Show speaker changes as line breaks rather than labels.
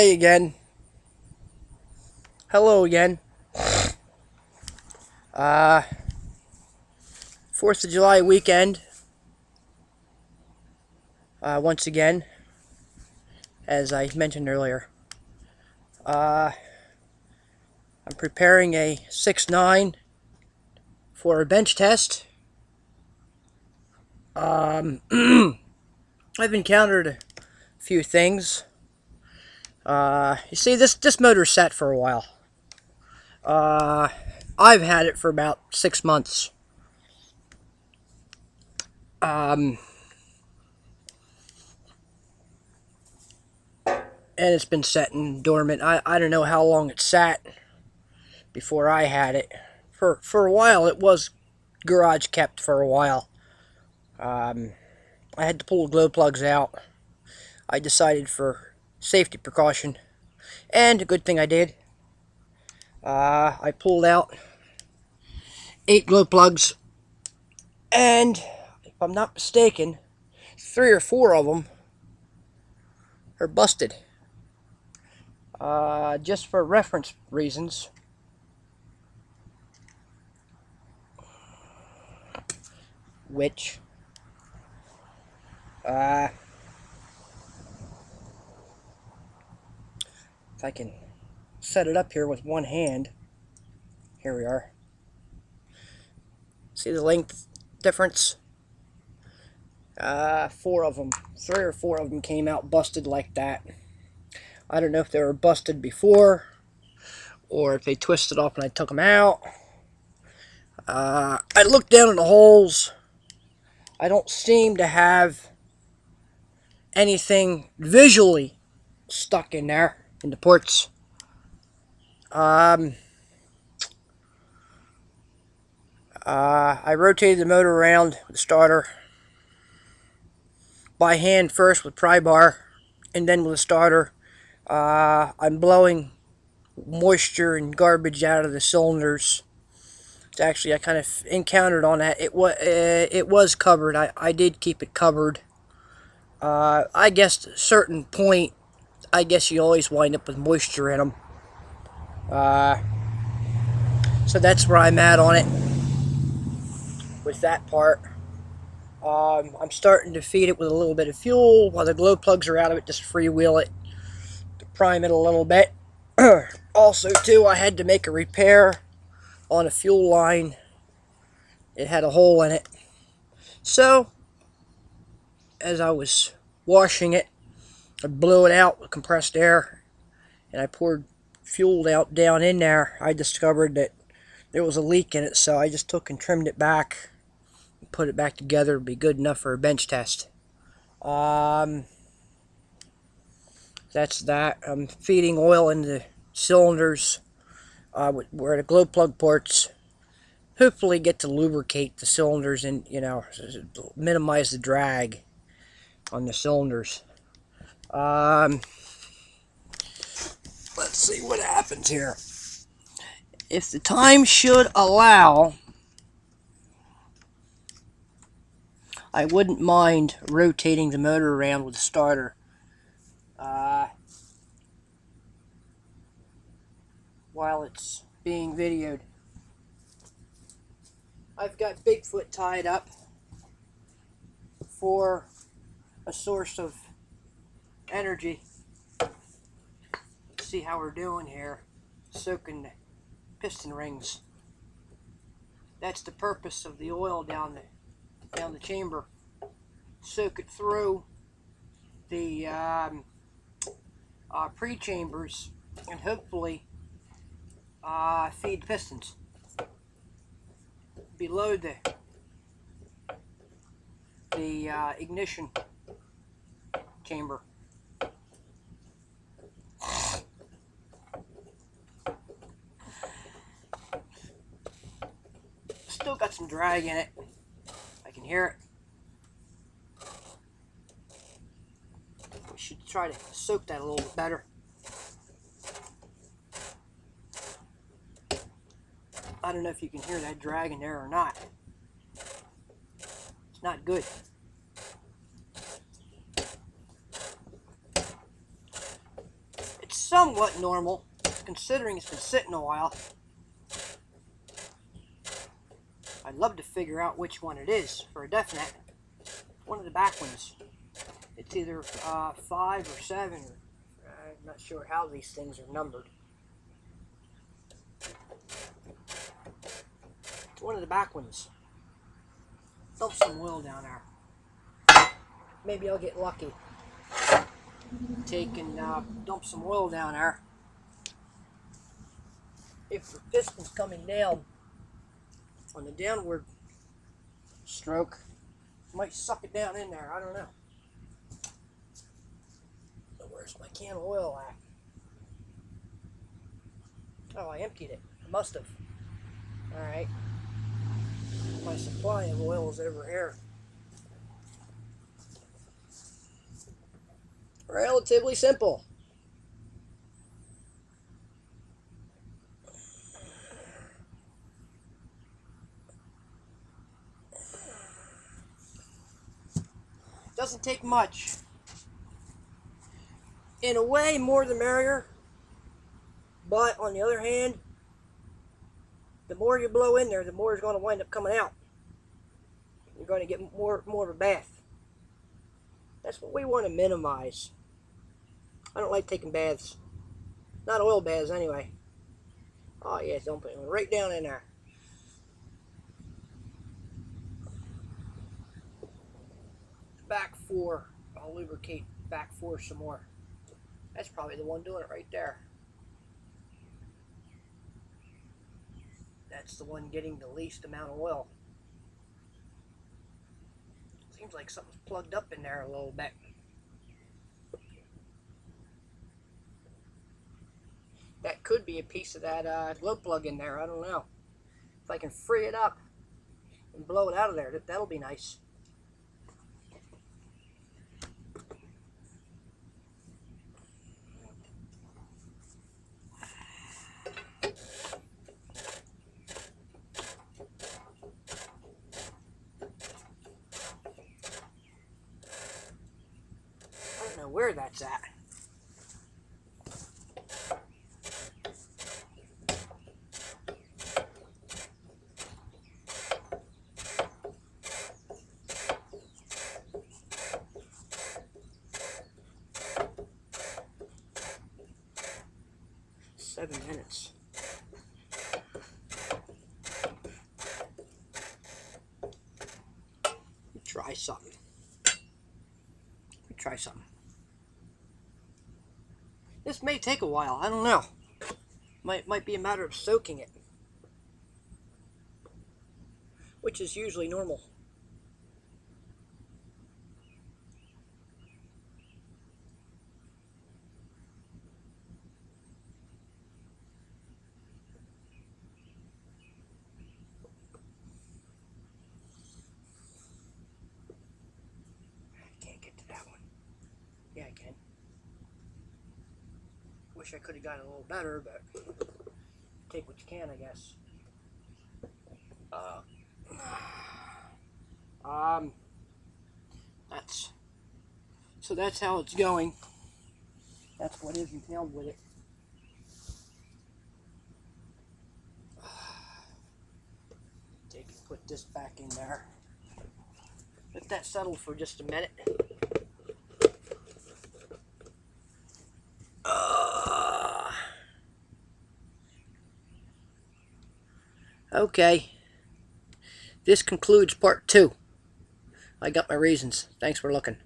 Hey again. Hello again. Uh, 4th of July weekend. Once again, as I mentioned earlier. Uh, I'm preparing a 6.9 for a bench test. I've encountered a few things. You see, this motor's sat for a while. I've had it for about 6 months. Um, and it's been sitting dormant. I don't know how long it sat before I had it. For a while, it was garage kept for a while. I had to pull the glow plugs out. I decided for safety precaution, and a good thing I did. I pulled out 8 glow plugs, and if I'm not mistaken, 3 or 4 of them are busted. Just for reference reasons, which if I can set it up here with one hand, here we are. See the length difference? 4 of them, 3 or 4 of them came out busted like that. I don't know if they were busted before or if they twisted off when I took them out. I looked down in the holes. I don't seem to have anything visually stuck in there in the ports. I rotated the motor around with the starter by hand first with pry bar, and then with the starter. I'm blowing moisture and garbage out of the cylinders. It's actually, I kind of encountered on that. It was covered. I did keep it covered. I guess at a certain point, I guess you always wind up with moisture in them. So that's where I'm at on it with that part. I'm starting to feed it with a little bit of fuel while the glow plugs are out of it. Just freewheel it to prime it a little bit. Also, too, I had to make a repair on a fuel line. It had a hole in it. So, as I was washing it, I blew it out with compressed air, and I poured fuel out down in there. I discovered that there was a leak in it, so I just took and trimmed it back, and put it back together. It'd be good enough for a bench test. That's that. I'm feeding oil into the cylinders where the glow plug ports. Hopefully get to lubricate the cylinders and, minimize the drag on the cylinders. Let's see what happens here. If the time should allow, I wouldn't mind rotating the motor around with the starter. While it's being videoed. I've got Bigfoot tied up for a source of energy. Let's see how we're doing here. Soaking the piston rings. That's the purpose of the oil down the chamber. Soak it through the pre-chambers and hopefully feed pistons below the ignition chamber. Still got some drag in it. I can hear it. We should try to soak that a little bit better. I don't know if you can hear that drag in there or not. It's not good. It's somewhat normal, considering it's been sitting a while. I'd love to figure out which one it is for a definite. One of the back ones. It's either 5 or 7. Or, I'm not sure how these things are numbered. It's one of the back ones. Dump some oil down there. Maybe I'll get lucky. Take and dump some oil down there. If the piston's coming down on the downward stroke, might suck it down in there. I don't know. So where's my can of oil at? Oh, I emptied it. I must have. Alright. My supply of oil is over here. Relatively simple. Doesn't take much. In a way, more the merrier. But on the other hand, the more you blow in there, the more is going to wind up coming out. You're going to get more of a bath. That's what we want to minimize. I don't like taking baths. Not oil baths anyway. Oh yeah, dump it right down in there. Back 4. I'll lubricate back 4 some more. That's probably the one doing it right there. That's the one getting the least amount of oil. Seems like something's plugged up in there a little bit. That could be a piece of that glow plug in there. I don't know. If I can free it up and blow it out of there, that'll be nice. I don't know where that's at. Seven minutes. Try something. Try something. This may take a while. I don't know. Might be a matter of soaking it, which is usually normal. I can't get to that one. Yeah, I can. Wish I could have gotten a little better, but take what you can, I guess. That's how it's going. That's what is entailed with it. Take and put this back in there. Let that settle for just a minute. Okay. This concludes part 2. I got my reasons. Thanks for looking.